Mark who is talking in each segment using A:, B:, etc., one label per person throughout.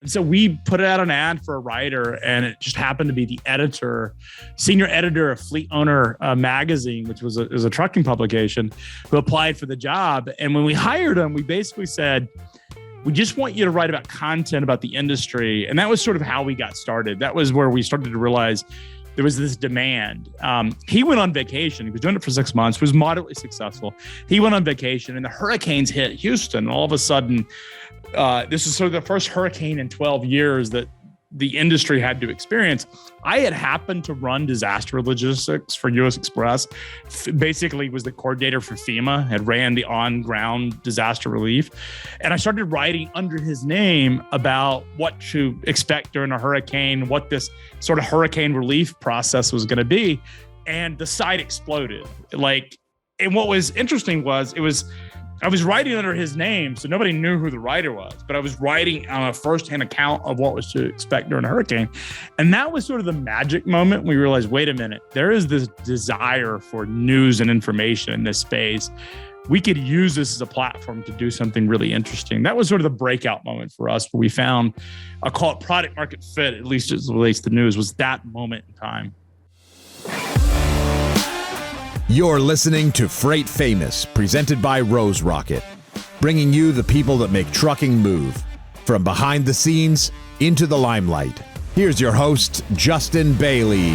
A: And so we put out an ad for a writer, and it just happened to be the senior editor of Fleet Owner magazine, which was a trucking publication, who applied for the job. And when we hired him, we basically said, we just want you to write about content about the industry. And that was sort of how we got started. That was where we started to realize there was this demand. He went on vacation. He was doing it for 6 months, was moderately successful. He went on vacation and the hurricanes hit Houston. And all of a sudden, this is sort of the first hurricane in 12 years that the industry had to experience. I had happened to run disaster logistics for US Express, basically was the coordinator for FEMA, had ran the on-ground disaster relief. And I started writing under his name about what to expect during a hurricane, what this sort of hurricane relief process was going to be. And the site exploded. And what was interesting was I was writing under his name, so nobody knew who the writer was, but I was writing on a firsthand account of what was to expect during a hurricane. And that was sort of the magic moment. We realized, wait a minute, there is this desire for news and information in this space. We could use this as a platform to do something really interesting. That was sort of the breakout moment for us, where we found, I'll call it product market fit, at least as it relates to news, was that moment in time.
B: You're listening to Freight Famous, presented by Rose Rocket, bringing you the people that make trucking move. From behind the scenes into the limelight. Here's your host, Justin Bailie.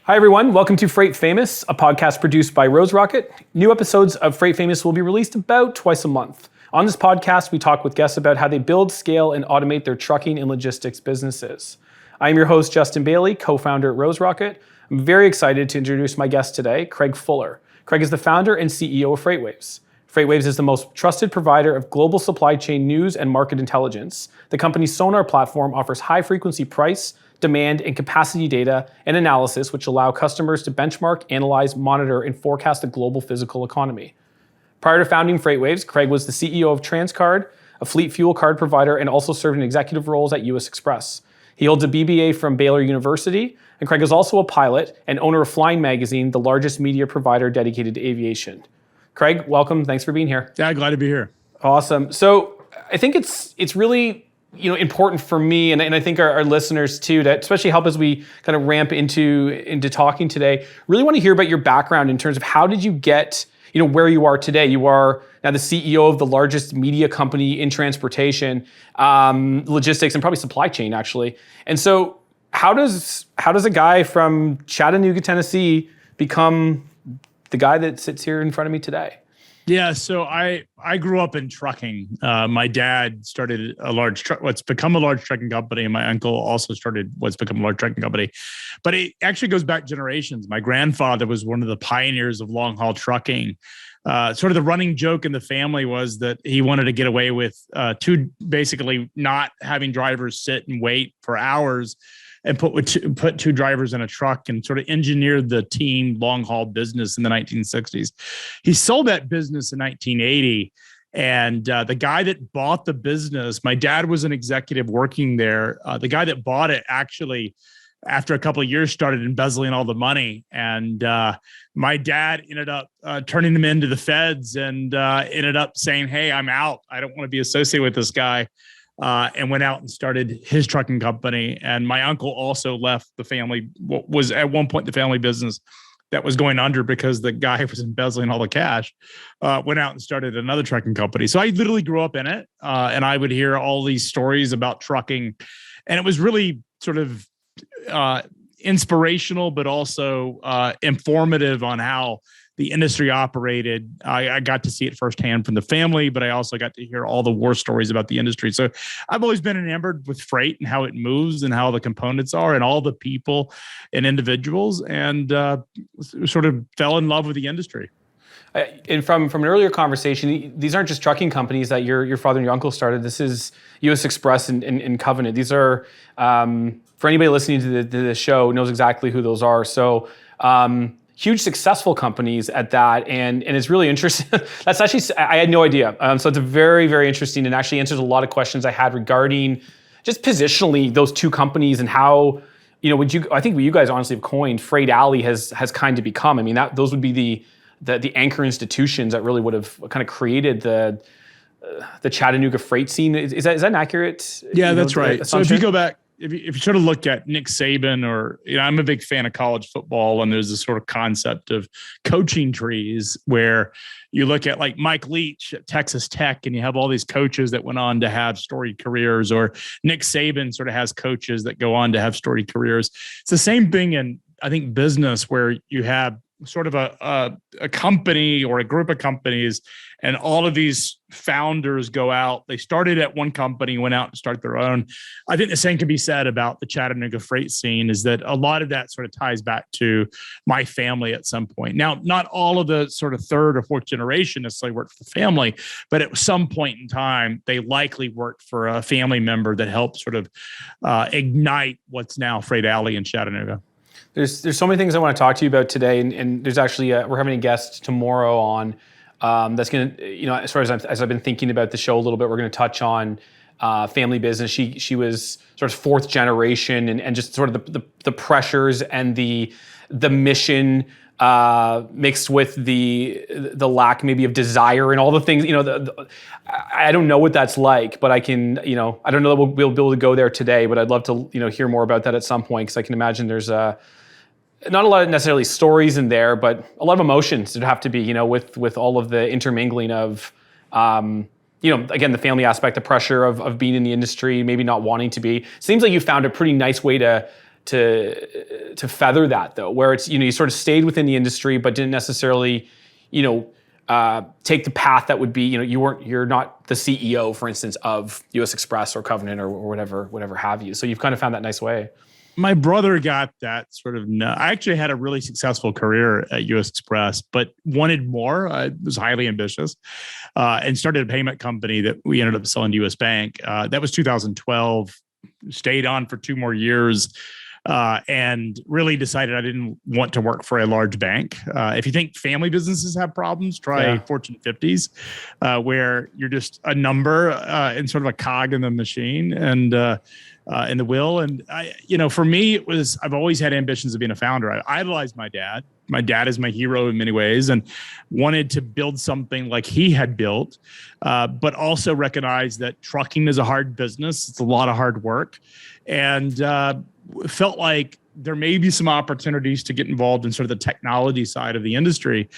C: Hi, everyone. Welcome to Freight Famous, a podcast produced by Rose Rocket. New episodes of Freight Famous will be released about twice a month. On this podcast, we talk with guests about how they build, scale, and automate their trucking and logistics businesses. I'm your host, Justin Bailie, co-founder at Rose Rocket. I'm very excited to introduce my guest today, Craig Fuller. Craig is the founder and CEO of FreightWaves. FreightWaves is the most trusted provider of global supply chain news and market intelligence. The company's Sonar platform offers high-frequency price, demand, and capacity data and analysis, which allow customers to benchmark, analyze, monitor, and forecast the global physical economy. Prior to founding FreightWaves, Craig was the CEO of Transcard, a fleet fuel card provider, and also served in executive roles at US Express. He holds a BBA from Baylor University, and Craig is also a pilot and owner of Flying Magazine, the largest media provider dedicated to aviation. Craig, welcome. Thanks for being here.
A: Yeah, glad to be here.
C: Awesome. So I think it's really important for me, and I think our listeners too, to especially help as we kind of ramp into talking today. Really want to hear about your background in terms of how did you get where you are today. You are now the CEO of the largest media company in transportation, logistics, and probably supply chain, actually. And so how does a guy from Chattanooga, Tennessee become the guy that sits here in front of me today?
A: Yeah, so I grew up in trucking. My dad started what's become a large trucking company, and my uncle also started what's become a large trucking company. But it actually goes back generations. My grandfather was one of the pioneers of long haul trucking. Sort of the running joke in the family was that he wanted to get away with basically not having drivers sit and wait for hours, and put two drivers in a truck and sort of engineered the team long haul business in the 1960s. He sold that business in 1980. And the guy that bought the business, my dad was an executive working there. The guy that bought it actually, after a couple of years, started embezzling all the money. And my dad ended up turning him into the feds and ended up saying, hey, I'm out. I don't want to be associated with this guy. And went out and started his trucking company. And my uncle also left the family, what was at one point the family business that was going under because the guy was embezzling all the cash, went out and started another trucking company. So I literally grew up in it. And I would hear all these stories about trucking. And it was really sort of inspirational, but also informative on how the industry operated. I got to see it firsthand from the family, but I also got to hear all the war stories about the industry. So I've always been enamored with freight and how it moves and how the components are and all the people and individuals, and sort of fell in love with the industry.
C: And from an earlier conversation, these aren't just trucking companies that your father and your uncle started. This is US Express and Covenant. These are, for anybody listening to the show, knows exactly who those are. So huge successful companies at that, and it's really interesting. That's actually, I had no idea. So it's very, very interesting, and actually answers a lot of questions I had regarding just positionally those two companies and how, I think what you guys honestly have coined Freight Alley has kind of become. I mean, those would be the anchor institutions that really would have kind of created the Chattanooga freight scene. Is that an accurate?
A: Yeah, that's right.
C: Assumption?
A: So if you go back, if you sort of look at Nick Saban, or, I'm a big fan of college football, and there's this sort of concept of coaching trees where you look at like Mike Leach at Texas Tech, and you have all these coaches that went on to have storied careers, or Nick Saban sort of has coaches that go on to have storied careers. It's the same thing in, I think, business, where you have sort of a company or a group of companies, and all of these founders go out. They started at one company, went out and start their own. I think the same can be said about the Chattanooga freight scene, is that a lot of that sort of ties back to my family at some point. Now, not all of the sort of third or fourth generation necessarily worked for the family, but at some point in time, they likely worked for a family member that helped sort of ignite what's now Freight Alley in Chattanooga.
C: There's so many things I want to talk to you about today, and there's actually we're having a guest tomorrow on that's going to, as far as I've been thinking about the show a little bit, we're going to touch on family business. She was sort of fourth generation, and just sort of the pressures and the mission mixed with the lack maybe of desire and all the things. I don't know what that's like, but I can, I don't know that we'll be able to go there today, but I'd love to hear more about that at some point, because I can imagine there's not a lot of necessarily stories in there, but a lot of emotions that have to be, with all of the intermingling of, again, the family aspect, the pressure of being in the industry, maybe not wanting to be. Seems like you found a pretty nice way to feather that, though, where it's, you sort of stayed within the industry, but didn't necessarily, take the path that would be, you're not the CEO, for instance, of US Express or Covenant or whatever have you. So you've kind of found that nice way.
A: My brother got that sort of. I actually had a really successful career at US Express, but wanted more. I was highly ambitious, and started a payment company that we ended up selling to US Bank. That was 2012. Stayed on for 2 more years, and really decided I didn't want to work for a large bank. If you think family businesses have problems, try Fortune 50s, where you're just a number and sort of a cog in the machine and in the wheel. And for me, I've always had ambitions of being a founder. I idolized my dad. My dad is my hero in many ways, and wanted to build something like he had built, but also recognized that trucking is a hard business. It's a lot of hard work, and felt like there may be some opportunities to get involved in sort of the technology side of the industry.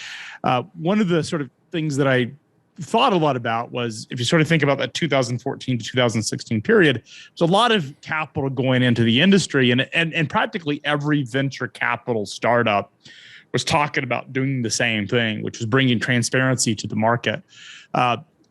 A: One of the sort of things that I thought a lot about was, if you sort of think about that 2014 to 2016 period, there's a lot of capital going into the industry, and practically every venture capital startup was talking about doing the same thing, which was bringing transparency to the market.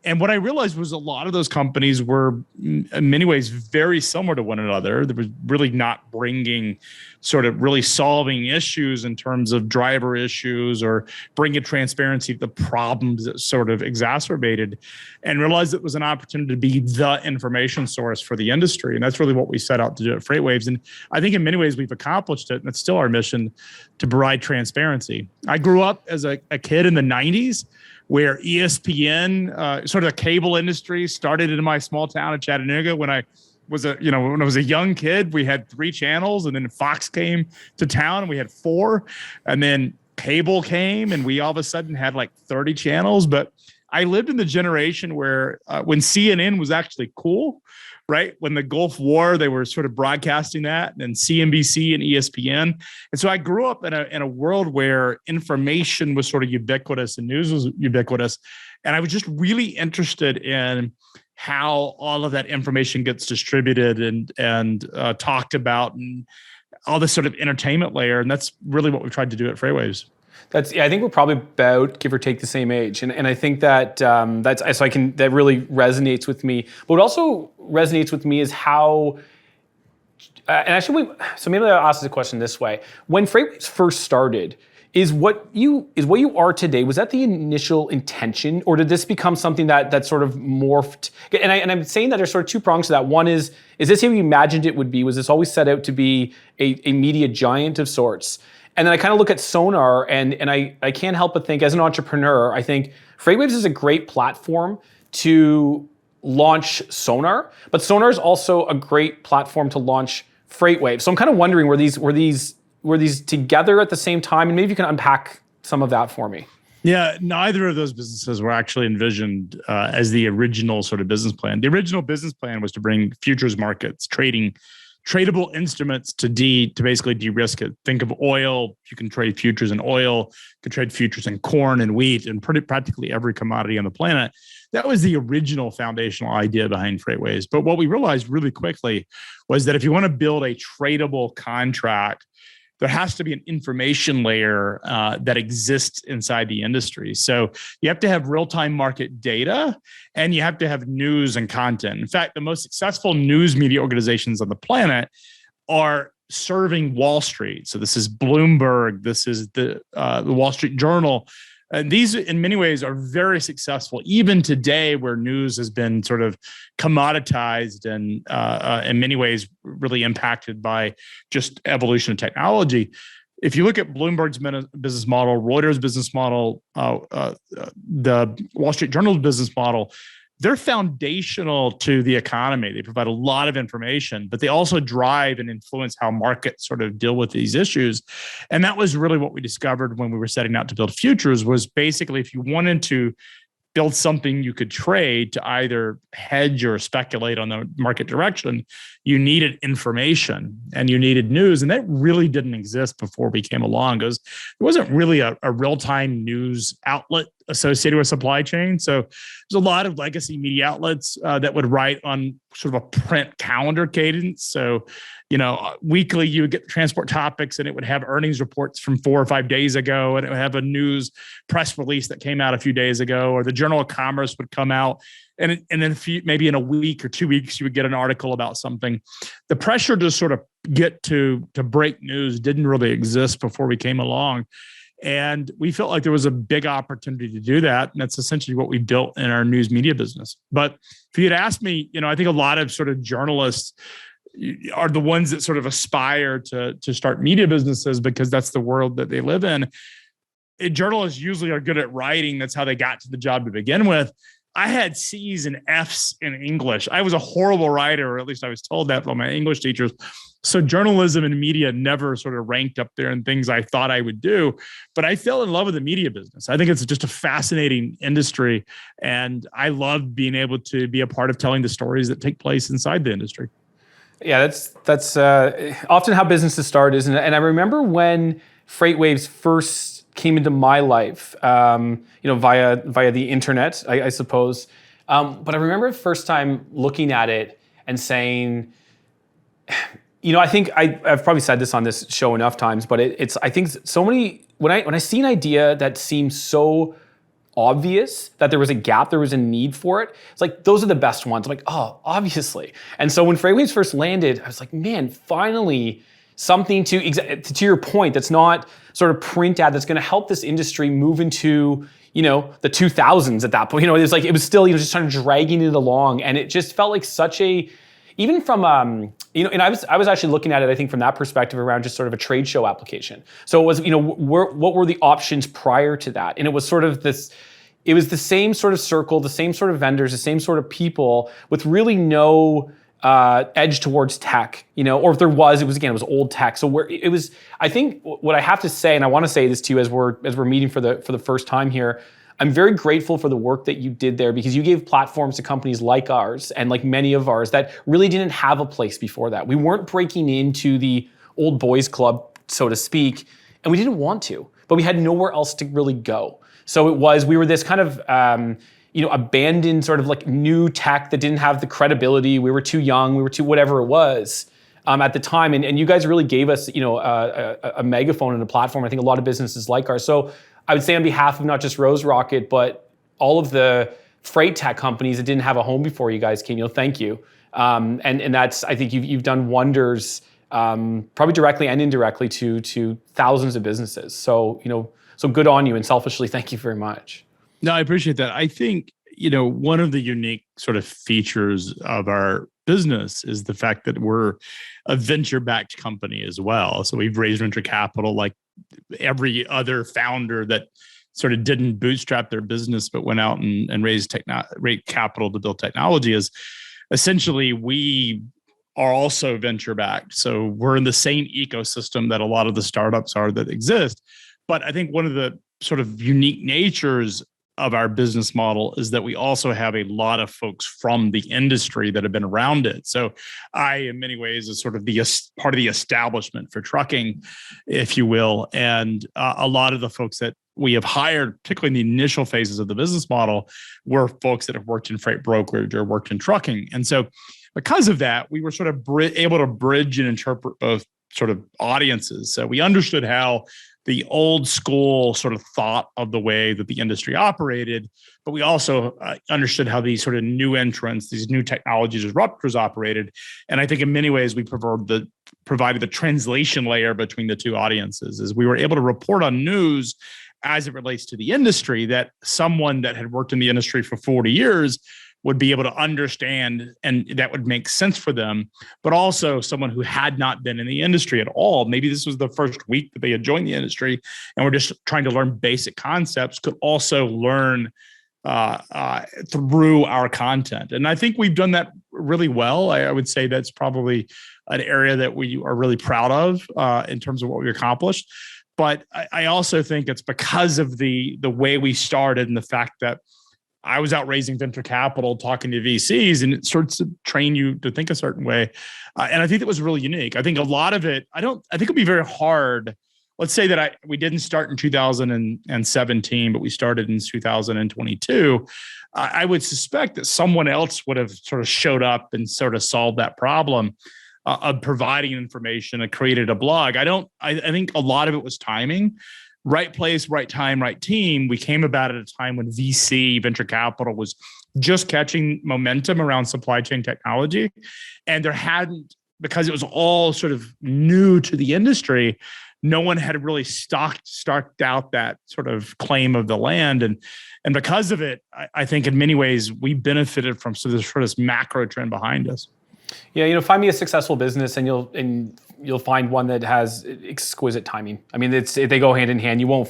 A: And what I realized was a lot of those companies were in many ways very similar to one another. There was really not bringing sort of really solving issues in terms of driver issues or bringing transparency to the problems that sort of exacerbated, and realized it was an opportunity to be the information source for the industry. And that's really what we set out to do at FreightWaves. And I think in many ways we've accomplished it, and it's still our mission to provide transparency. I grew up as a kid in the 90s, where ESPN, sort of the cable industry, started in my small town of Chattanooga. When I was a young kid, we had 3 channels, and then Fox came to town and we had 4, and then cable came and we all of a sudden had like 30 channels. But I lived in the generation where when CNN was actually cool, right? When the Gulf War, they were sort of broadcasting that, and then CNBC and ESPN. And so I grew up in a world where information was sort of ubiquitous and news was ubiquitous. And I was just really interested in how all of that information gets distributed and talked about, and all this sort of entertainment layer. And that's really what we've tried to do at FreightWaves.
C: I think we're probably about, give or take, the same age, and I think that that really resonates with me. But what also resonates with me is how, so maybe I'll ask the question this way: when FreightWaves first started, is what you are today, was that the initial intention, or did this become something that sort of morphed? And I'm saying that there's sort of 2 prongs to that. One is this how you imagined it would be? Was this always set out to be a media giant of sorts? And then I kind of look at Sonar, and I can't help but think, as an entrepreneur, I think FreightWaves is a great platform to launch Sonar, but Sonar is also a great platform to launch FreightWaves. So I'm kind of wondering, were these together at the same time? And maybe you can unpack some of that for me.
A: Yeah, neither of those businesses were actually envisioned as the original sort of business plan. The original business plan was to bring futures markets, tradable instruments to basically de-risk it. Think of oil. You can trade futures in oil. You can trade futures in corn and wheat and practically every commodity on the planet. That was the original foundational idea behind FreightWaves. But what we realized really quickly was that if you want to build a tradable contract, there has to be an information layer that exists inside the industry. So you have to have real-time market data, and you have to have news and content. In fact, the most successful news media organizations on the planet are serving Wall Street. So this is Bloomberg, this is the Wall Street Journal. And these, in many ways, are very successful, even today, where news has been sort of commoditized and, in many ways, really impacted by just evolution of technology. If you look at Bloomberg's business model, Reuters' business model, the Wall Street Journal's business model, they're foundational to the economy. They provide a lot of information, but they also drive and influence how markets sort of deal with these issues. And that was really what we discovered when we were setting out to build futures, was basically if you wanted to build something you could trade to either hedge or speculate on the market direction, you needed information and you needed news. And that really didn't exist before we came along, because there wasn't really a real-time news outlet associated with supply chain. So there's a lot of legacy media outlets that would write on sort of a print calendar cadence. So, weekly you would get transport topics and it would have earnings reports from 4 or 5 days ago, and it would have a news press release that came out a few days ago, or the Journal of Commerce would come out. And then maybe in a week or 2 weeks, you would get an article about something. The pressure to sort of get to break news didn't really exist before we came along. And we felt like there was a big opportunity to do that. And that's essentially what we built in our news media business. But if you'd asked me, I think a lot of sort of journalists are the ones that sort of aspire to start media businesses because that's the world that they live in. Journalists usually are good at writing. That's how they got to the job to begin with. I had C's and F's in English. I was a horrible writer, or at least I was told that by my English teachers. So journalism and media never sort of ranked up there in things I thought I would do. But I fell in love with the media business. I think it's just a fascinating industry. And I love being able to be a part of telling the stories that take place inside the industry.
C: Yeah, that's often how businesses start, isn't it? And I remember when FreightWaves first came into my life, via the internet, I suppose. But I remember the first time looking at it and saying, I think I've probably said this on this show enough times, but I think so many, when I see an idea that seems so obvious that there was a gap, there was a need for it, it's like, those are the best ones. I'm like, oh, obviously. And so when FreightWaves first landed, I was like, man, finally something to your point, that's not sort of print ad, that's going to help this industry move into, the 2000s at that point. It was still, just trying to dragging it along. And it just felt like such a, even from, and I was actually looking at it, I think, from that perspective around just sort of a trade show application. So it was, what were the options prior to that? And it was sort of this, it was the same sort of circle, the same sort of vendors, the same sort of people with really no edge towards tech, or if there was, it was old tech. So I think what I have to say, and I want to say this to you as we're meeting for the first time here, I'm very grateful for the work that you did there, because you gave platforms to companies like ours and like many of ours that really didn't have a place before that. We weren't breaking into the old boys club, so to speak, and we didn't want to, but we had nowhere else to really go. So we were this kind of, abandoned sort of like new tech that didn't have the credibility. We were too young. We were too whatever it was at the time. And you guys really gave us, a megaphone and a platform. I think a lot of businesses like ours. So I would say on behalf of not just Rose Rocket, but all of the freight tech companies that didn't have a home before you guys came, thank you. And that's, I think you've done wonders, probably directly and indirectly to thousands of businesses. So, so good on you, and selfishly, thank you very much.
A: No, I appreciate that. I think, one of the unique sort of features of our business is the fact that we're a venture-backed company as well. So we've raised venture capital like every other founder that sort of didn't bootstrap their business, but went out and raised capital to build technology. Is essentially we are also venture-backed. So we're in the same ecosystem that a lot of the startups are that exist. But I think one of the sort of unique natures of our business model is that we also have a lot of folks from the industry that have been around it. So I, in many ways, is sort of the part of the establishment for trucking, if you will. And a lot of the folks that we have hired, particularly in the initial phases of the business model, were folks that have worked in freight brokerage or worked in trucking. And so because of that, we were sort of able to bridge and interpret both sort of audiences. So we understood how the old school sort of thought of the way that the industry operated, but we also understood how these sort of new entrants, these new technology disruptors operated. And I think in many ways we provided the translation layer between the two audiences, as we were able to report on news as it relates to the industry that someone that had worked in the industry for 40 years would be able to understand, and that would make sense for them, but also someone who had not been in the industry at all. Maybe this was the first week that they had joined the industry and were just trying to learn basic concepts, could also learn through our content. And I think we've done that really well. I would say that's probably an area that we are really proud of in terms of what we accomplished. But I also think it's because of the way we started and the fact that I was out raising venture capital, talking to VCs, and it starts to train you to think a certain way. And I think that was really unique. I think a lot of it, I think it'll be very hard. Let's say that we didn't start in 2017, but we started in 2022. I would suspect that someone else would have sort of showed up and sort of solved that problem of providing information and created a blog. I think a lot of it was timing. Right place, right time, right team. We came about at a time when VC, venture capital, was just catching momentum around supply chain technology. And there hadn't, because it was all sort of new to the industry, no one had really staked out that sort of claim of the land. And because of it, I think in many ways, we benefited from sort of this macro trend behind us.
C: Yeah, find me a successful business and you'll find one that has exquisite timing. I mean, they go hand in hand. You'll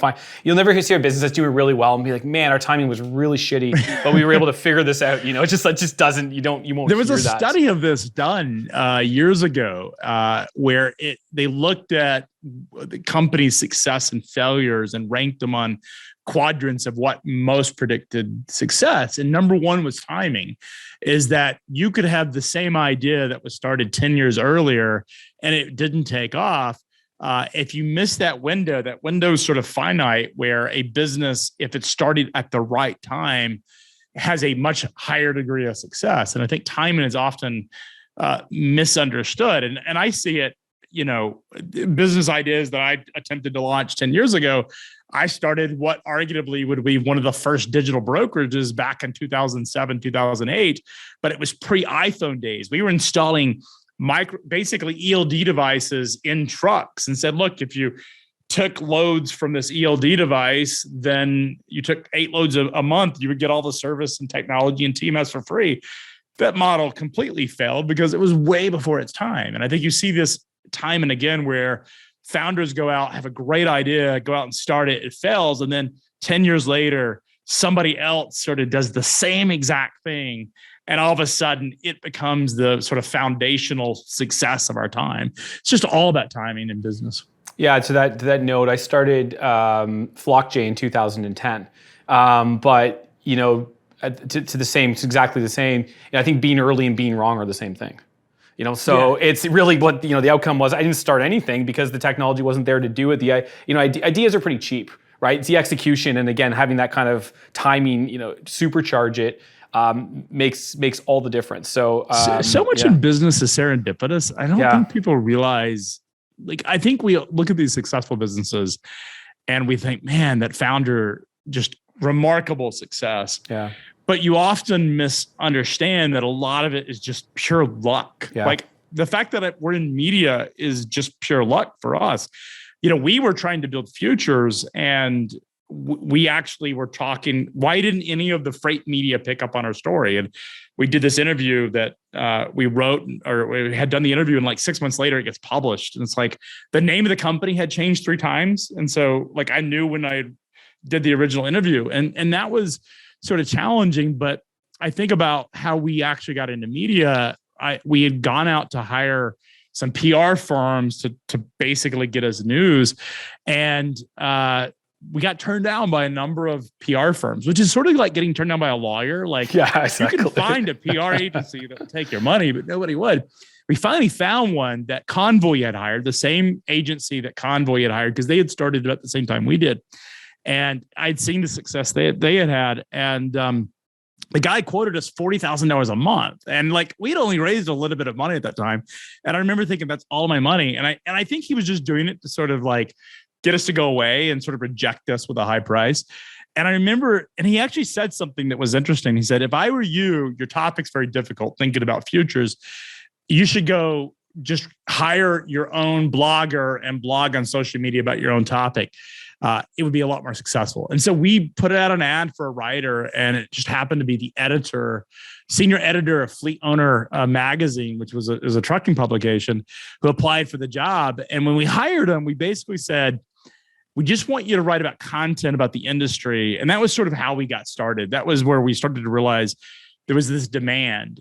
C: never see a business that's doing really well and be like, man, our timing was really shitty, but we were able to figure this out. It just doesn't, you won't.
A: There was a study of this done years ago where they looked at the company's success and failures and ranked them on quadrants of what most predicted success. And number one was timing, is that you could have the same idea that was started 10 years earlier and it didn't take off. If you miss that window is sort of finite, where a business, if it started at the right time, has a much higher degree of success. And I think timing is often misunderstood. And I see it, business ideas that I attempted to launch 10 years ago. I started what arguably would be one of the first digital brokerages back in 2007, 2008, but it was pre-iPhone days. We were installing basically ELD devices in trucks and said, look, if you took loads from this ELD device, then you took 8 loads a month, you would get all the service and technology and TMS for free. That model completely failed because it was way before its time. And I think you see this time and again where founders go out, have a great idea, go out and start it, it fails. And then 10 years later, somebody else sort of does the same exact thing. And all of a sudden it becomes the sort of foundational success of our time. It's just all about timing in business.
C: Yeah, to that note, I started FlockJ in 2010. But, to the same, it's exactly the same. I think being early and being wrong are the same thing. It's really what, the outcome was. I didn't start anything because the technology wasn't there to do it. Ideas are pretty cheap, right? It's the execution. And again, having that kind of timing, supercharge it, makes all the difference. So
A: much in business is serendipitous. I don't think people realize, I think we look at these successful businesses and we think, man, that founder, just remarkable success.
C: Yeah.
A: But you often misunderstand that a lot of it is just pure luck.
C: Yeah.
A: Like the fact that we're in media is just pure luck for us. We were trying to build futures and we actually were talking, why didn't any of the freight media pick up on our story? And we did this interview that we wrote, or we had done the interview, and 6 months later it gets published. And it's like the name of the company had changed 3 times. And so I knew when I did the original interview, and that was sort of challenging. But I think about how we actually got into media. We had gone out to hire some PR firms to basically get us news. And we got turned down by a number of PR firms, which is sort of like getting turned down by a lawyer. Like,
C: yeah, exactly.
A: You can find a PR agency that will take your money, but nobody would. We finally found one that Convoy had hired, the same agency that Convoy had hired, because they had started at the same time we did. And I'd seen the success they had. And the guy quoted us $40,000 a month. And like, we'd only raised a little bit of money at that time. And I remember thinking, that's all my money. And I think he was just doing it to sort of like get us to go away and sort of reject us with a high price. And I remember, and he actually said something that was interesting. He said, if I were you, your topic's very difficult, thinking about futures, you should go just hire your own blogger and blog on social media about your own topic. It would be a lot more successful. And so we put out an ad for a writer, and it just happened to be the senior editor of Fleet Owner magazine, which was a trucking publication, who applied for the job. And when we hired him, we basically said, we just want you to write about content about the industry. And that was sort of how we got started. That was where we started to realize there was this demand.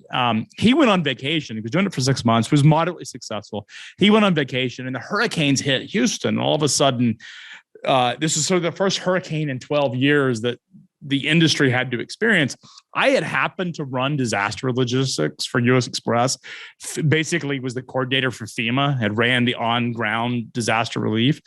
A: He went on vacation. He was doing it for 6 months, was moderately successful. He went on vacation, and the hurricanes hit Houston. All of a sudden, this is sort of the first hurricane in 12 years that the industry had to experience. I had happened to run disaster logistics for US Express, basically was the coordinator for FEMA, had ran the on-ground disaster relief.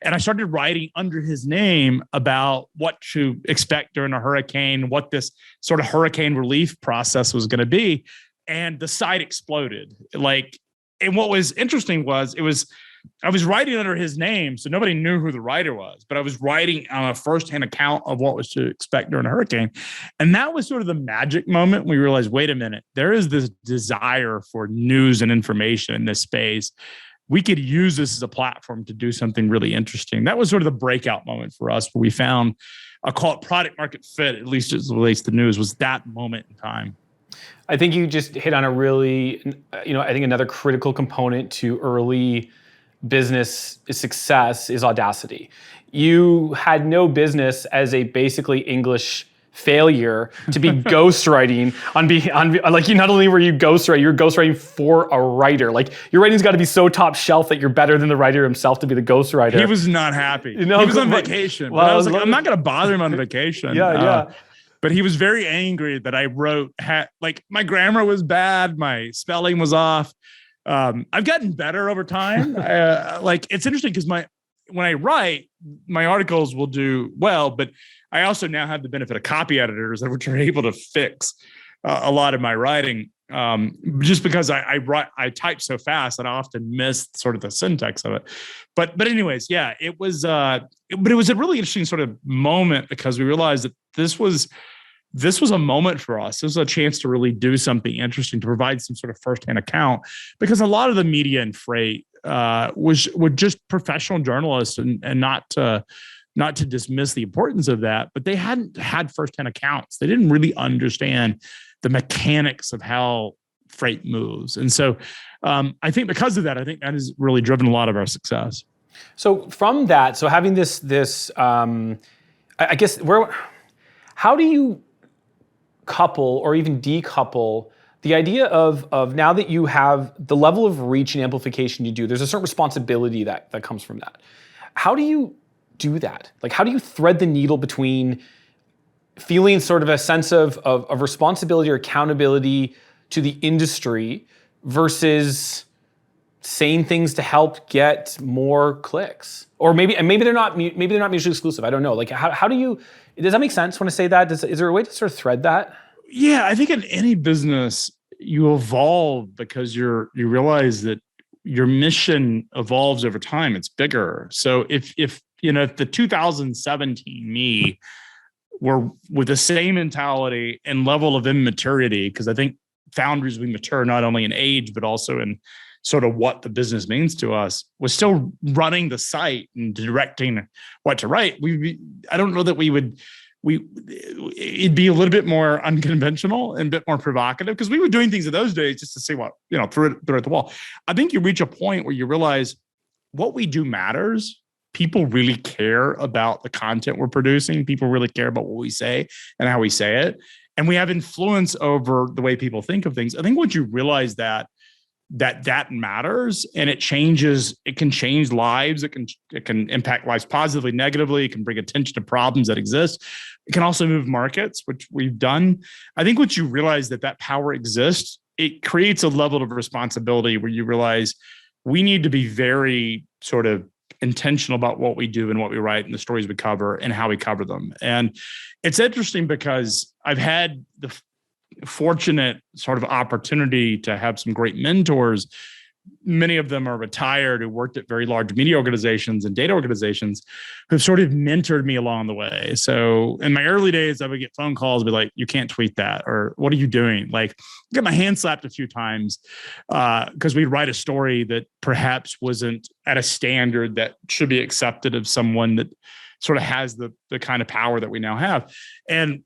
A: And I started writing under his name about what to expect during a hurricane, what this sort of hurricane relief process was going to be. And the site exploded. And what was interesting was I was writing under his name, so nobody knew who the writer was, but I was writing on a firsthand account of what was to expect during a hurricane. And that was sort of the magic moment. We realized, wait a minute, there is this desire for news and information in this space. We could use this as a platform to do something really interesting. That was sort of the breakout moment for us, where we found, I'll call it product market fit, at least as it relates to news, was that moment in time.
C: I think you just hit on a really, I think another critical component to early business success is audacity. You had no business as a basically English failure to be ghostwriting like, not only were you ghostwriting, you're ghostwriting for a writer. Like, your writing's got to be so top shelf that you're better than the writer himself to be the ghostwriter.
A: He was not happy. He was on vacation. Well, but I was like, I'm not going to bother him on vacation.
C: Yeah.
A: But he was very angry that I wrote, my grammar was bad, my spelling was off. I've gotten better over time. It's interesting because when I write, my articles will do well, but I also now have the benefit of copy editors which are able to fix a lot of my writing. Just because I type so fast that I often miss sort of the syntax of it. But anyways, yeah, it was a really interesting sort of moment, because we realized that this was a moment for us. This was a chance to really do something interesting, to provide some sort of firsthand account, because a lot of the media and freight were just professional journalists, and not to dismiss the importance of that, but they hadn't had firsthand accounts. They didn't really understand the mechanics of how freight moves. And so I think because of that, I think that has really driven a lot of our success.
C: So from that, having this I guess, how do you couple or even decouple the idea of now that you have the level of reach and amplification you do, there's a certain responsibility that comes from that. How do you do that? Like, how do you thread the needle between feeling sort of a sense of responsibility or accountability to the industry versus saying things to help get more clicks? Or maybe they're not mutually exclusive. I don't know. Like, how do you, does that make sense when I say that? Is there a way to sort of thread that?
A: Yeah, I think in any business you evolve because you realize that your mission evolves over time. It's bigger. So if the 2017 me were with the same mentality and level of immaturity, because I think founders, we mature not only in age, but also in sort of what the business means to us, was still running the site and directing what to write. I don't know that it'd be a little bit more unconventional and a bit more provocative, because we were doing things in those days just to see what, throw it at the wall. I think you reach a point where you realize what we do matters. People really care about the content we're producing. People really care about what we say and how we say it. And we have influence over the way people think of things. I think once you realize that, that matters, and it can change lives. It can impact lives positively, negatively. It can bring attention to problems that exist. It can also move markets, which we've done. I think once you realize that power exists, it creates a level of responsibility where you realize we need to be very sort of intentional about what we do and what we write and the stories we cover and how we cover them. And it's interesting because I've had the fortunate sort of opportunity to have some great mentors. Many of them are retired, who worked at very large media organizations and data organizations, who've sort of mentored me along the way. So in my early days, I would get phone calls, be like, "You can't tweet that," or "What are you doing?" Like, get my hand slapped a few times because we'd write a story that perhaps wasn't at a standard that should be accepted of someone that sort of has the kind of power that we now have. And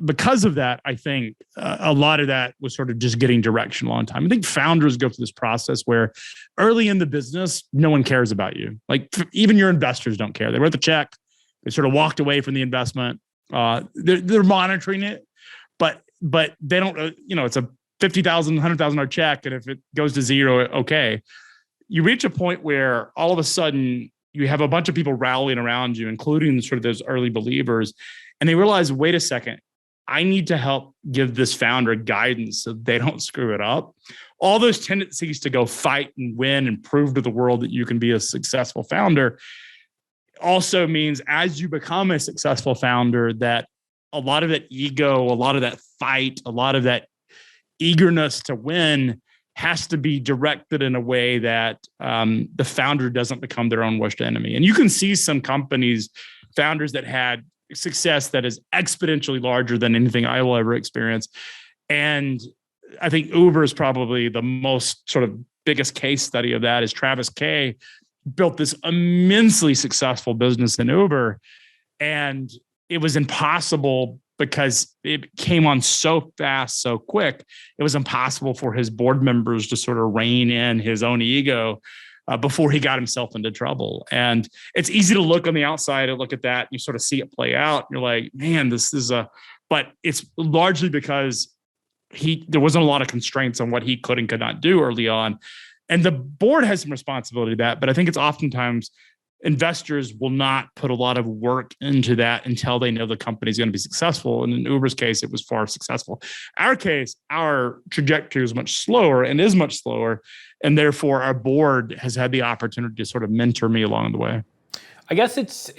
A: because of that, I think a lot of that was sort of just getting direction a long time. I think founders go through this process where early in the business, no one cares about you. Like even your investors don't care. They wrote the check. They sort of walked away from the investment. They're monitoring it, but they don't, it's a $50,000, $100,000 check. And if it goes to zero, okay. You reach a point where all of a sudden you have a bunch of people rallying around you, including sort of those early believers. And they realize, wait a second, I need to help give this founder guidance so they don't screw it up. All those tendencies to go fight and win and prove to the world that you can be a successful founder also means as you become a successful founder, that a lot of that ego, a lot of that fight, a lot of that eagerness to win has to be directed in a way that the founder doesn't become their own worst enemy. And you can see some companies, founders that had success that is exponentially larger than anything I will ever experience. And I think Uber is probably the most sort of biggest case study of that. Is Travis Kay built this immensely successful business in Uber, and it was impossible because it came on so fast, so quick. It was impossible for his board members to sort of rein in his own ego before he got himself into trouble. And it's easy to look on the outside and look at that and you sort of see it play out. You're like, man, but it's largely because there wasn't a lot of constraints on what he could and could not do early on. And the board has some responsibility to that, but I think it's oftentimes investors will not put a lot of work into that until they know the company is going to be successful. And in Uber's case, it was far successful. Our case, our trajectory was much slower and is much slower. And therefore, our board has had the opportunity to sort of mentor me along the way.
C: I guess it's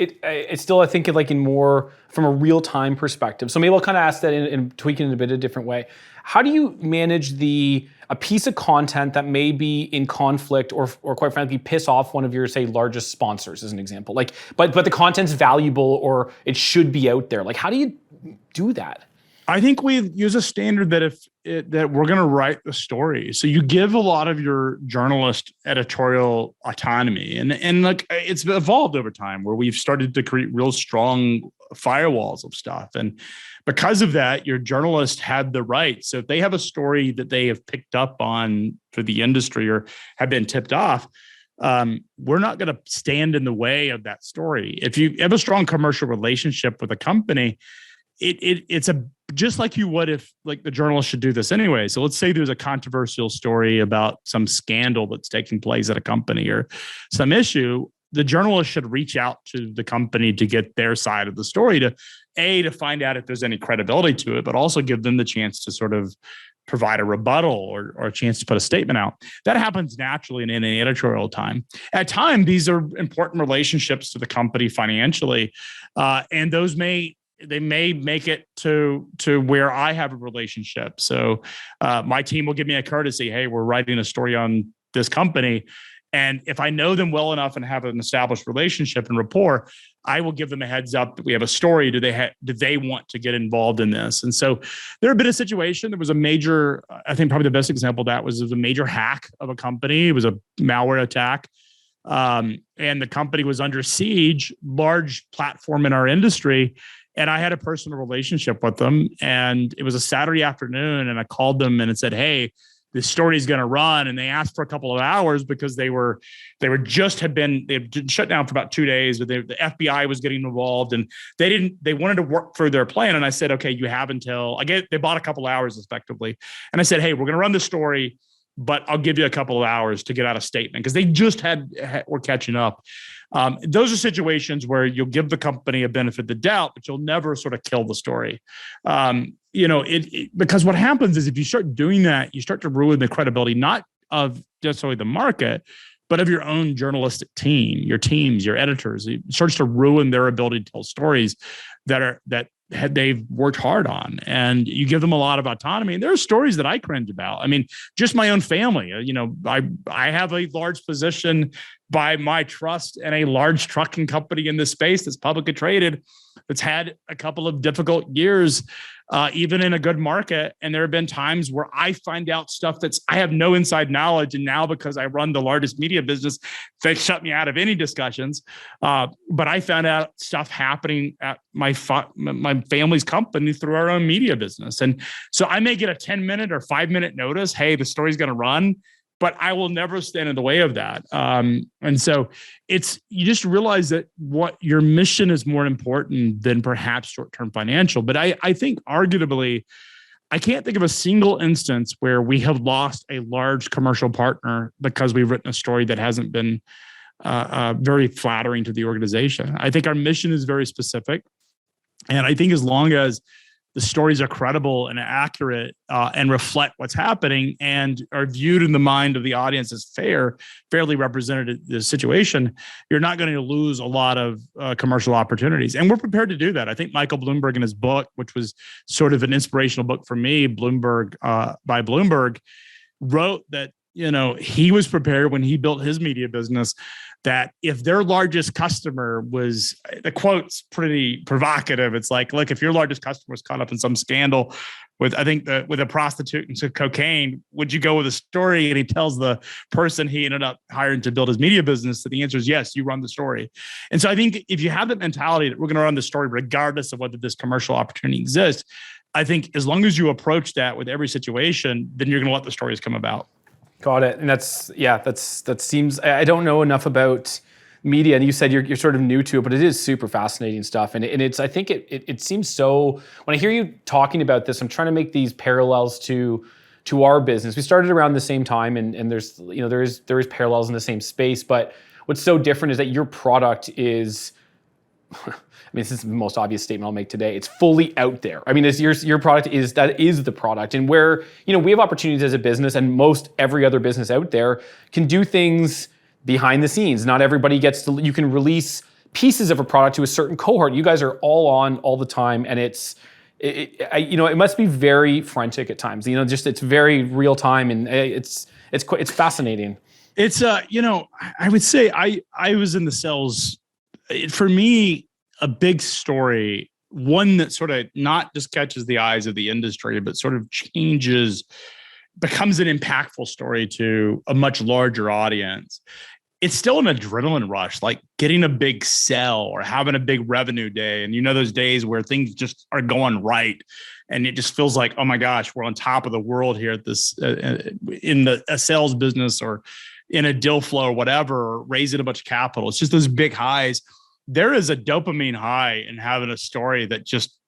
C: still, I think, like in more from a real-time perspective. So maybe I'll kind of ask that and tweak it in a bit of a different way. How do you manage a piece of content that may be in conflict or quite frankly piss off one of your, say, largest sponsors, as an example? Like, but the content's valuable or it should be out there. Like, how do you do that?
A: I think we use a standard that that we're going to write the story. So you give a lot of your journalist editorial autonomy, and like it's evolved over time where we've started to create real strong firewalls of stuff. And because of that, your journalists had the right. So if they have a story that they have picked up on for the industry or have been tipped off, we're not going to stand in the way of that story. If you have a strong commercial relationship with a company, it's just like you would if like the journalist should do this anyway. So let's say there's a controversial story about some scandal that's taking place at a company or some issue. The journalist should reach out to the company to get their side of the story to find out if there's any credibility to it, but also give them the chance to sort of provide a rebuttal or a chance to put a statement out. That happens naturally in any editorial time. At time, these are important relationships to the company financially, and those may make it to where I have a relationship. So my team will give me a courtesy. Hey, we're writing a story on this company. And if I know them well enough and have an established relationship and rapport, I will give them a heads up that we have a story. Do they want to get involved in this? And so there have been a situation. There was a major, I think probably the best example of that was a major hack of a company. It was a malware attack. And the company was under siege, large platform in our industry. And I had a personal relationship with them. And it was a Saturday afternoon. And I called them and it said, hey, this story is going to run. And they asked for a couple of hours because they had shut down for about 2 days, but the FBI was getting involved and they wanted to work through their plan. And I said, okay, you have until they bought a couple of hours effectively. And I said, hey, we're going to run the story. but I'll give you a couple of hours to get out a statement because they just were catching up. Those are situations where you'll give the company a benefit of the doubt, but you'll never sort of kill the story. Because what happens is if you start doing that, you start to ruin the credibility, not of necessarily the market, but of your own journalistic team, your teams, your editors. It starts to ruin their ability to tell stories that they've worked hard on, and you give them a lot of autonomy. And there are stories that I cringe about. I mean, just my own family. I have a large position by my trust in a large trucking company in this space that's publicly traded, that's had a couple of difficult years, even in a good market. And there have been times where I find out stuff I have no inside knowledge. And now because I run the largest media business, they shut me out of any discussions. But I found out stuff happening at my family's company through our own media business. And so I may get a 10-minute or 5-minute notice. Hey, the story's going to run, but I will never stand in the way of that. And so you just realize that what your mission is more important than perhaps short-term financial. But I think arguably, I can't think of a single instance where we have lost a large commercial partner because we've written a story that hasn't been very flattering to the organization. I think our mission is very specific. And I think as long as the stories are credible and accurate and reflect what's happening and are viewed in the mind of the audience as fairly represented the situation, you're not going to lose a lot of commercial opportunities. And we're prepared to do that. I think Michael Bloomberg in his book, which was sort of an inspirational book for me, Bloomberg by Bloomberg, wrote that, he was prepared when he built his media business that if their largest customer was, the quote's pretty provocative. It's like, look, if your largest customer was caught up in some scandal with a prostitute and some cocaine, would you go with a story? And he tells the person he ended up hiring to build his media business that the answer is yes, you run the story. And so I think if you have that mentality that we're going to run the story regardless of whether this commercial opportunity exists, I think as long as you approach that with every situation, then you're going to let the stories come about.
C: Got it. And that seems, I don't know enough about media, and you said you're sort of new to it, but it is super fascinating stuff. And it's, I think it seems so, when I hear you talking about this, I'm trying to make these parallels to our business. We started around the same time, and there's, there is parallels in the same space, but what's so different is that your product is, I mean, this is the most obvious statement I'll make today. It's fully out there. I mean, your product is the product. And where, we have opportunities as a business, and most every other business out there can do things behind the scenes. Not everybody you can release pieces of a product to a certain cohort. You guys are all on all the time, and it must be very frantic at times. It's very real time, and it's fascinating.
A: It's I would say I was in the sales. For me, a big story, one that sort of not just catches the eyes of the industry, but sort of becomes an impactful story to a much larger audience. It's still an adrenaline rush, like getting a big sell or having a big revenue day. And those days where things just are going right. And it just feels like, oh my gosh, we're on top of the world here at this, in a sales business or in a deal flow or whatever, or raising a bunch of capital. It's just those big highs. There is a dopamine high in having a story that just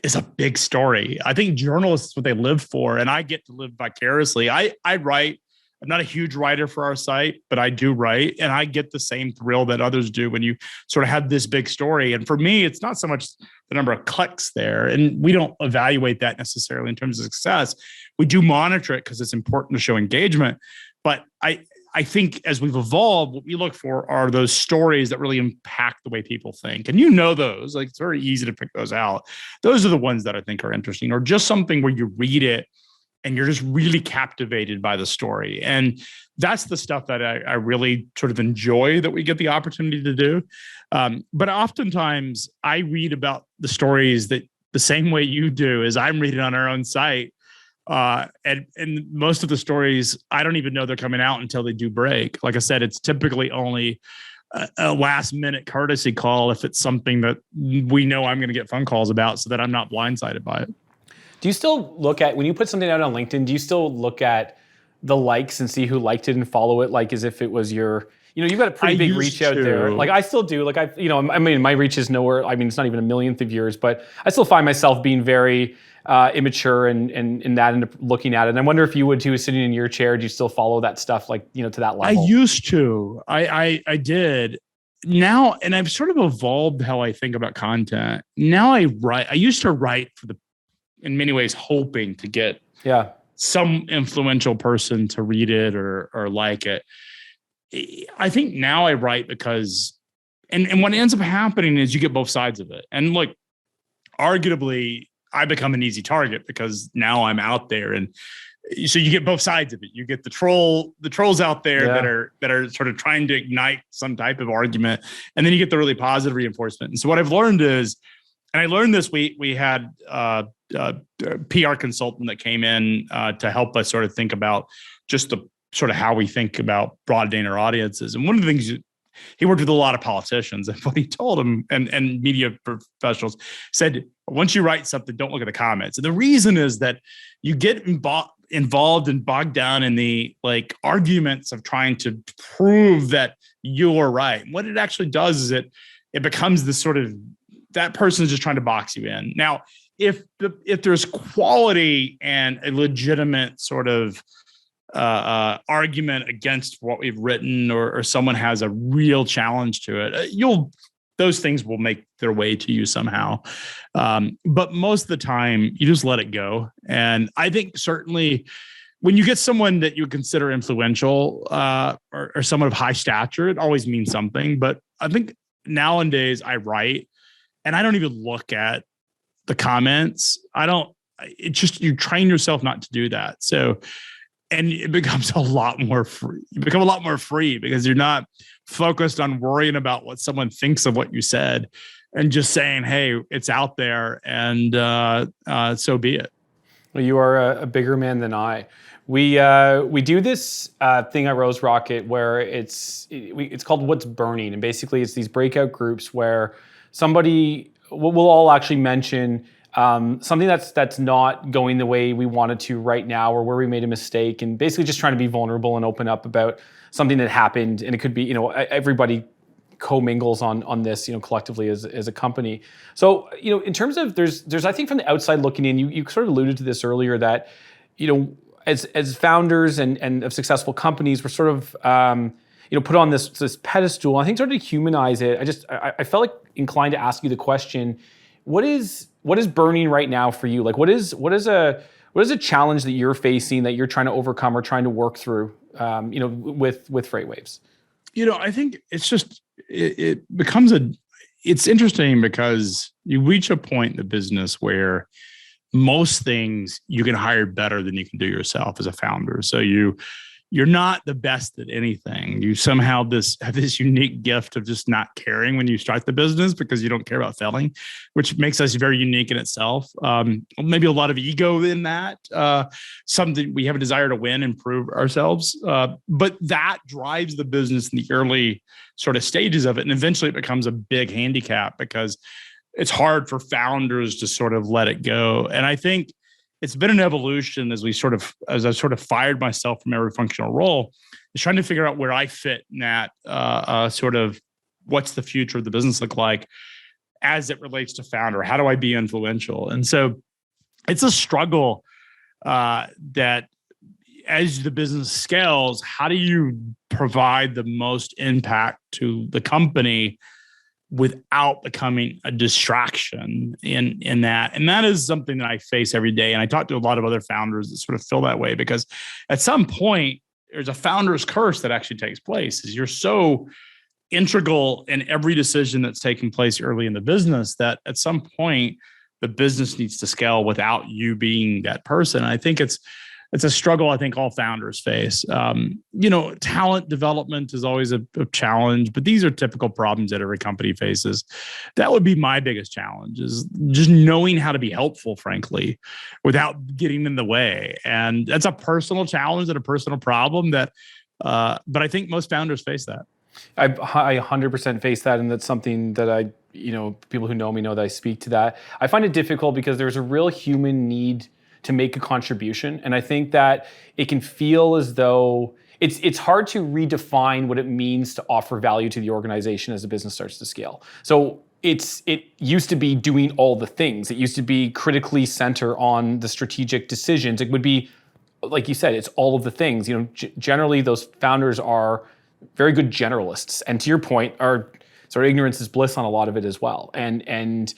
A: is a big story. I think journalists, what they live for, and I get to live vicariously. I write. I'm not a huge writer for our site, but I do write, and I get the same thrill that others do when you sort of have this big story. And for me, it's not so much the number of clicks there, and we don't evaluate that necessarily in terms of success. We do monitor it because it's important to show engagement. But I think as we've evolved, what we look for are those stories that really impact the way people think. And those, like it's very easy to pick those out. Those are the ones that I think are interesting, or just something where you read it and you're just really captivated by the story. And that's the stuff that I really sort of enjoy that we get the opportunity to do. But oftentimes I read about the stories that the same way you do is I'm reading on our own site. And most of the stories, I don't even know they're coming out until they do break. Like I said, it's typically only a last minute courtesy call if it's something that we know I'm going to get phone calls about, so that I'm not blindsided by it.
C: Do you still look at, when you put something out on LinkedIn, do you still look at the likes and see who liked it and follow it, like as if it was your, you've got a pretty big reach out there. Like I still do. Like my reach is nowhere. I mean, it's not even a millionth of yours, but I still find myself being very immature and that, and looking at it. And I wonder if you would too, sitting in your chair, do you still follow that stuff, like, to that level?
A: I used to. I did. Now, and I've sort of evolved how I think about content. Now I write. I used to write in many ways, hoping to get some influential person to read it or like it. I think now I write because, and what ends up happening is you get both sides of it. And like, arguably, I become an easy target because now I'm out there, and so you get both sides of it. You get the trolls out there that are sort of trying to ignite some type of argument, and then you get the really positive reinforcement. And so what I've learned is, and I learned this week, we had a PR consultant that came in to help us sort of think about just the sort of how we think about broadening our audiences. And one of the things he worked with a lot of politicians, and what he told them and media professionals said, once you write something, don't look at the comments. And the reason is that you get involved and bogged down in the like arguments of trying to prove that you're right. And what it actually does is it becomes this sort of, that person is just trying to box you in. Now, if there's quality and a legitimate sort of argument against what we've written, or someone has a real challenge to it, those things will make their way to you somehow. But most of the time, you just let it go. And I think certainly when you get someone that you consider influential or someone of high stature, it always means something. But I think nowadays I write and I don't even look at the comments. It's just, you train yourself not to do that. So, and it becomes a lot more free. You become a lot more free because you're not focused on worrying about what someone thinks of what you said, and just saying, hey, it's out there, and so be it.
C: Well, you are a bigger man than I. We do this thing at Rose Rocket where it's called What's Burning, and basically it's these breakout groups where we'll all actually mention something that's not going the way we wanted to right now, or where we made a mistake, and basically just trying to be vulnerable and open up about something that happened. And it could be, everybody commingles on this, collectively as a company. So, in terms of there's I think from the outside looking in, you sort of alluded to this earlier, that, as founders and of successful companies, we're sort of put on this pedestal. I think sort of to humanize it, I felt like inclined to ask you the question: what is burning right now for you? Like, what is a challenge that you're facing, that you're trying to overcome or trying to work through, with FreightWaves?
A: I think it's just, it's interesting because you reach a point in the business where most things you can hire better than you can do yourself as a founder. So you're not the best at anything. You somehow have this unique gift of just not caring when you start the business, because you don't care about failing, which makes us very unique in itself. Maybe a lot of ego in that. Something we have a desire to win and prove ourselves. But that drives the business in the early sort of stages of it. And eventually it becomes a big handicap because it's hard for founders to sort of let it go. And I think it's been an evolution as I sort of fired myself from every functional role, is trying to figure out where I fit in that sort of what's the future of the business look like as it relates to founder. How do I be influential? And so it's a struggle that as the business scales, how do you provide the most impact to the company without becoming a distraction in that? And that is something that I face every day. And I talk to a lot of other founders that sort of feel that way, because at some point there's a founder's curse that actually takes place, is you're so integral in every decision that's taking place early in the business that at some point the business needs to scale without you being that person. And I think it's a struggle I think all founders face. Talent development is always a challenge, but these are typical problems that every company faces. That would be my biggest challenge, is just knowing how to be helpful, frankly, without getting in the way. And that's a personal challenge and a personal problem but I think most founders face that.
C: I 100% face that. And that's something that people who know me know that I speak to that. I find it difficult because there's a real human need to make a contribution. And I think that it can feel as though it's hard to redefine what it means to offer value to the organization as the business starts to scale. So it used to be doing all the things. It used to be critically center on the strategic decisions. It would be, like you said, it's all of the things. Generally those founders are very good generalists, and to your point, are sort of ignorance is bliss on a lot of it as well. And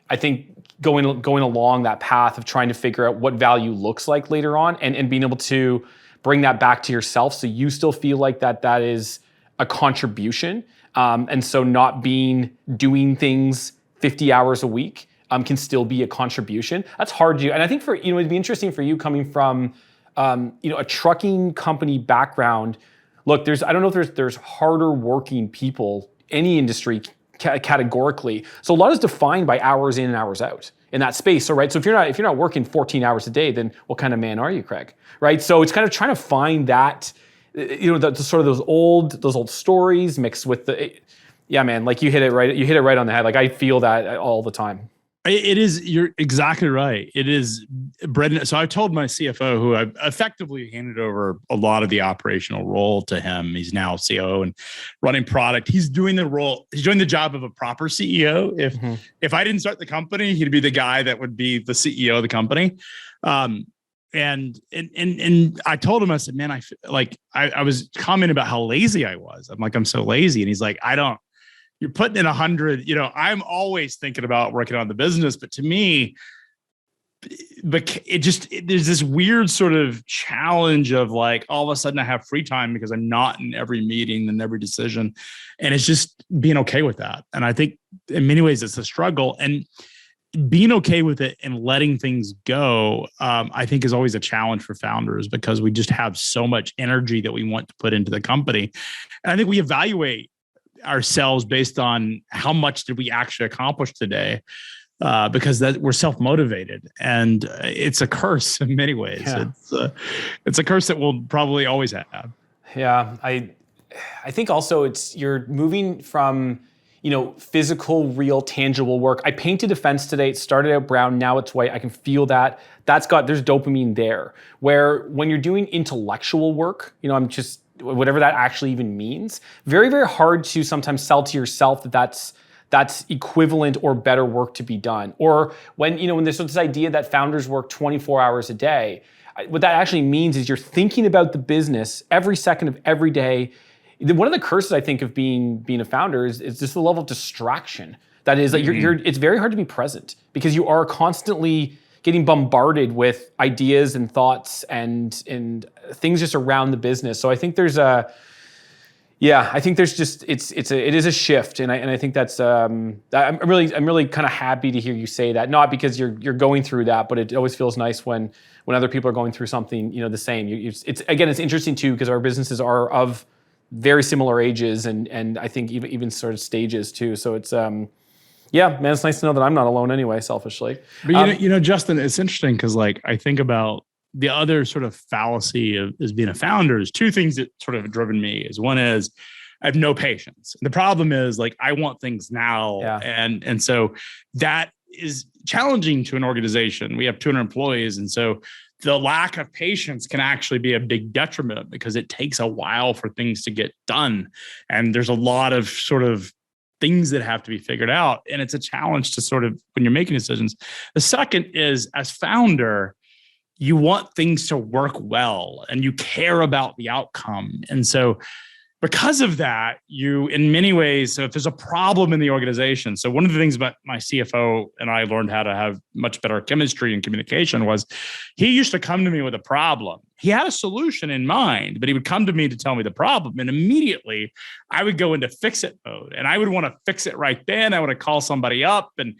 C: I think going along that path of trying to figure out what value looks like later on, and being able to bring that back to yourself, so you still feel like that is a contribution. And so not doing things 50 hours a week can still be a contribution. That's hard to do. And I think it'd be interesting for you coming from, a trucking company background. Look, I don't know if there's harder working people, any industry categorically. So a lot is defined by hours in and hours out in that space. So, right. So if you're not working 14 hours a day, then what kind of man are you, Craig? Right. So it's kind of trying to find that, the sort of those old stories mixed with man, like you hit it right on the head. Like I feel that all the time.
A: It is, you're exactly right. It is bread. So I told my CFO, who I effectively handed over a lot of the operational role to him. He's now COO and running product. He's doing the job of a proper CEO. If I didn't start the company, he'd be the guy that would be the CEO of the company. And I told him, I said, man, I was commenting about how lazy I was. I'm so lazy. And he's like, you're putting in 100, I'm always thinking about working on the business, but to me, there's this weird sort of challenge of like, all of a sudden I have free time because I'm not in every meeting and every decision. And it's just being okay with that. And I think in many ways it's a struggle, and being okay with it and letting things go, I think is always a challenge for founders, because we just have so much energy that we want to put into the company. And I think we evaluate ourselves based on how much did we actually accomplish today, because we're self-motivated, and it's a curse in many ways. Yeah. It's a curse that we'll probably always have. Yeah,
C: I think also you're moving from physical, real, tangible work. I painted a fence today. It started out brown, now it's white. I can feel that. There's dopamine there. Where when you're doing intellectual work, I'm just, whatever that actually even means, very, very hard to sometimes sell to yourself that's equivalent or better work to be done. Or when there's this idea that founders work 24 hours a day, what that actually means is you're thinking about the business every second of every day. One of the curses, I think, of being a founder is just the level of distraction. That is, like it's very hard to be present, because you are constantly getting bombarded with ideas and thoughts and things just around the business. So I think it is a shift, and I think that's I'm really kind of happy to hear you say that. Not because you're going through that, but it always feels nice when other people are going through something the same. It's interesting too, because our businesses are of very similar ages and I think even sort of stages too. So it's man, it's nice to know that I'm not alone anyway, selfishly.
A: But Justin, it's interesting because I think about the other sort of fallacy of being a founder is two things that sort of have driven me. One is I have no patience. The problem is I want things now. Yeah. And so that is challenging to an organization. We have 200 employees. And so the lack of patience can actually be a big detriment, because it takes a while for things to get done. And there's a lot of sort of things that have to be figured out. And it's a challenge to sort of, when you're making decisions. The second is, as founder, you want things to work well and you care about the outcome. And so because of that, you, in many ways, so if there's a problem in the organization, so one of the things about my CFO and I learned how to have much better chemistry and communication was he used to come to me with a problem. He had a solution in mind, but he would come to me to tell me the problem. And immediately I would go into fix it mode, and I would want to fix it right then. I want to call somebody up and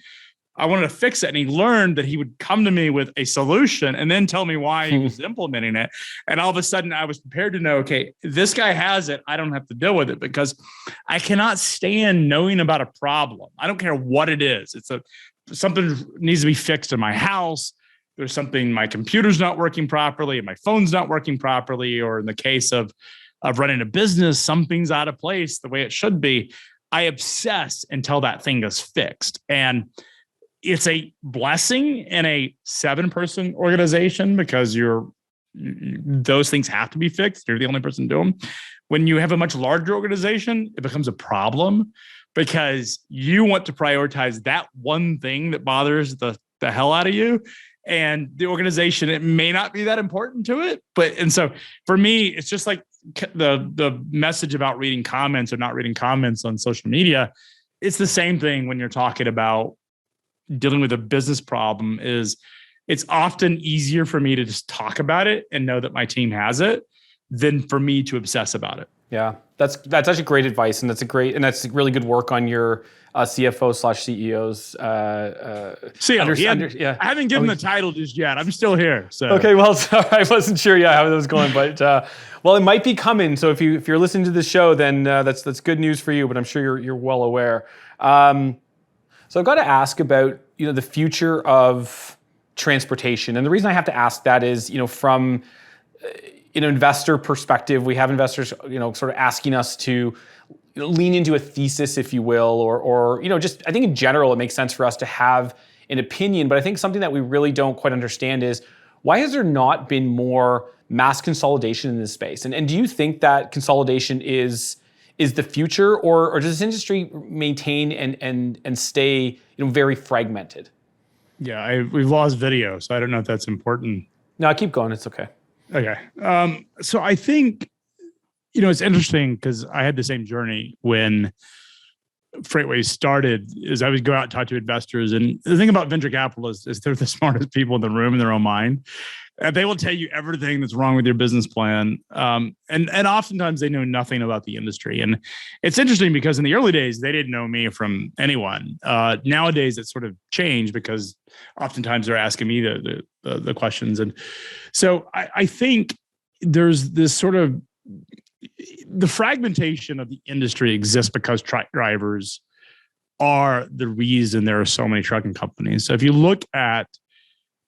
A: I wanted to fix it. And he learned that he would come to me with a solution and then tell me why he was implementing it. And all of a sudden I was prepared to know, okay, this guy has it. I don't have to deal with it, because I cannot stand knowing about a problem. I don't care what it is. Something needs to be fixed in my house. There's something, my computer's not working properly, my phone's not working properly, or in the case of running a business, something's out of place the way it should be. I obsess until that thing is fixed. And it's a blessing in a 7-person organization, because those things have to be fixed. You're the only person doing them. When you have a much larger organization, it becomes a problem. because you want to prioritize that one thing that bothers the hell out of you. And the organization, it may not be that important to it. And so for me, it's just like the message about reading comments or not reading comments on social media. It's the same thing when you're talking about dealing with a business problem. Is it's often easier for me to just talk about it and know that my team has it than for me to obsess about it.
C: Yeah, that's actually great advice, and that's really good work on your CFO/CEO's.
A: I haven't given the title just yet. I'm still here. So
C: okay, well, sorry, I wasn't sure how that was going, but well, it might be coming. So if you're listening to the show, then that's good news for you. But I'm sure you're well aware. So I've got to ask about the future of transportation, and the reason I have to ask that is from an investor perspective, we have investors sort of asking us to lean into a thesis, if you will, or just I think in general it makes sense for us to have an opinion. But I think something that we really don't quite understand is why has there not been more mass consolidation in this space? And do you think that consolidation is the future, or does this industry maintain and stay very fragmented?
A: Yeah, we've lost video, so I don't know if that's important.
C: No, keep going. It's okay.
A: Okay. So I think, it's interesting because I had the same journey when FreightWaves started. Is I would go out and talk to investors, and the thing about venture capitalists is they're the smartest people in the room in their own mind. And they will tell you everything that's wrong with your business plan. And oftentimes they know nothing about the industry. And it's interesting because in the early days, they didn't know me from anyone. Nowadays, it's sort of changed because oftentimes they're asking me the questions. And so I think there's this sort of the fragmentation of the industry exists because truck drivers are the reason there are so many trucking companies. So if you look at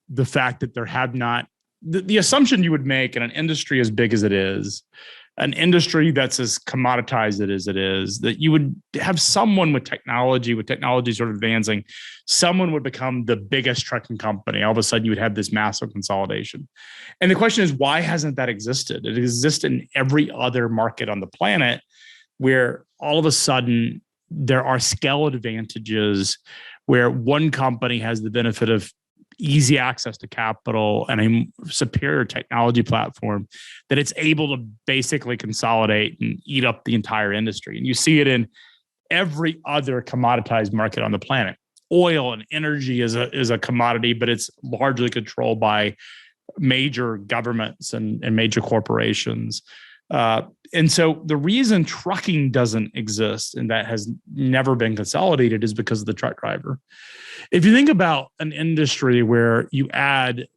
A: the fact that there have not, the assumption you would make in an industry as big as it is, an industry that's as commoditized as it is, that you would have someone with technology sort of advancing, someone would become the biggest trucking company. All of a sudden you would have this massive consolidation. And the question is, why hasn't that existed? It exists in every other market on the planet where all of a sudden there are scale advantages where one company has the benefit of easy access to capital and a superior technology platform that it's able to basically consolidate and eat up the entire industry. And you see it in every other commoditized market on the planet. Oil and energy is a commodity, but it's largely controlled by major governments and major corporations. And so the reason trucking doesn't exist and that has never been consolidated is because of the truck driver. If you think about an industry where you add,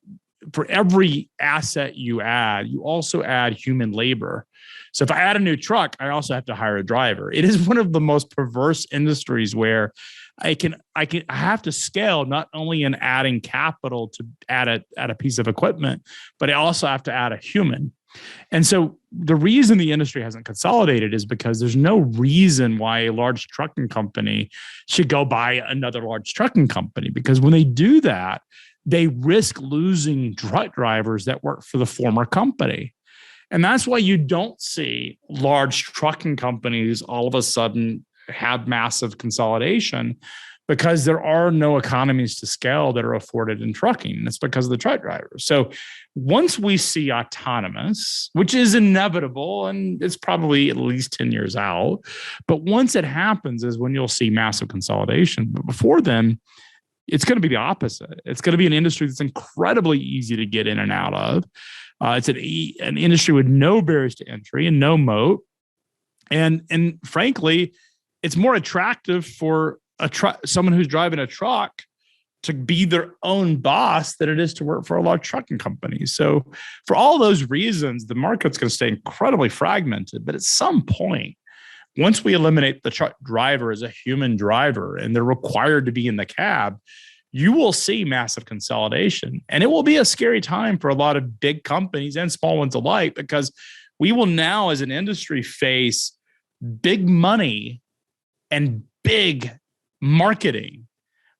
A: for every asset you add, you also add human labor. So if I add a new truck, I also have to hire a driver. It is one of the most perverse industries where I have to scale not only in adding capital to add a piece of equipment, but I also have to add a human. And so the reason the industry hasn't consolidated is because there's no reason why a large trucking company should go buy another large trucking company, because when they do that, they risk losing truck drivers that work for the former company. And that's why you don't see large trucking companies all of a sudden have massive consolidation, because there are no economies to scale that are afforded in trucking. And it's because of the truck drivers. So once we see autonomous, which is inevitable, and it's probably at least 10 years out, but once it happens is when you'll see massive consolidation. But before then, it's going to be the opposite. It's going to be an industry that's incredibly easy to get in and out of. It's an industry with no barriers to entry and no moat. And frankly, it's more attractive for someone who's driving a truck to be their own boss than it is to work for a large trucking company. So for all those reasons, the market's going to stay incredibly fragmented. But at some point, once we eliminate the truck driver as a human driver and they're required to be in the cab, you will see massive consolidation. And it will be a scary time for a lot of big companies and small ones alike, because we will now as an industry face big money and big marketing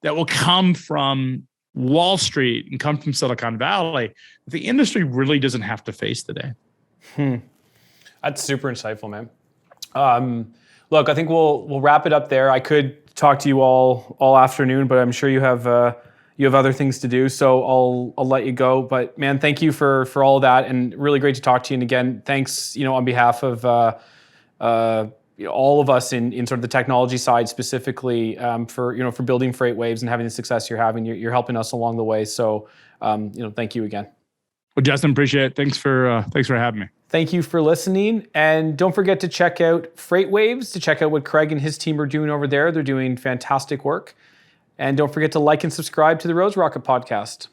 A: that will come from Wall Street and come from Silicon Valley. The industry really doesn't have to face today.
C: That's super insightful, man. Look, I think we'll wrap it up there. I could talk to you all afternoon, but I'm sure you have other things to do, so I'll let you go. But man, thank you for all of that, and really great to talk to you. And again, thanks, on behalf of all of us in sort of the technology side specifically, for building FreightWaves and having the success you're having. You're helping us along the way. So thank you again.
A: Well, Justin, appreciate it. Thanks for having me.
C: Thank you for listening. And don't forget to check out FreightWaves, to check out what Craig and his team are doing over there. They're doing fantastic work. And don't forget to like and subscribe to the Rose Rocket podcast.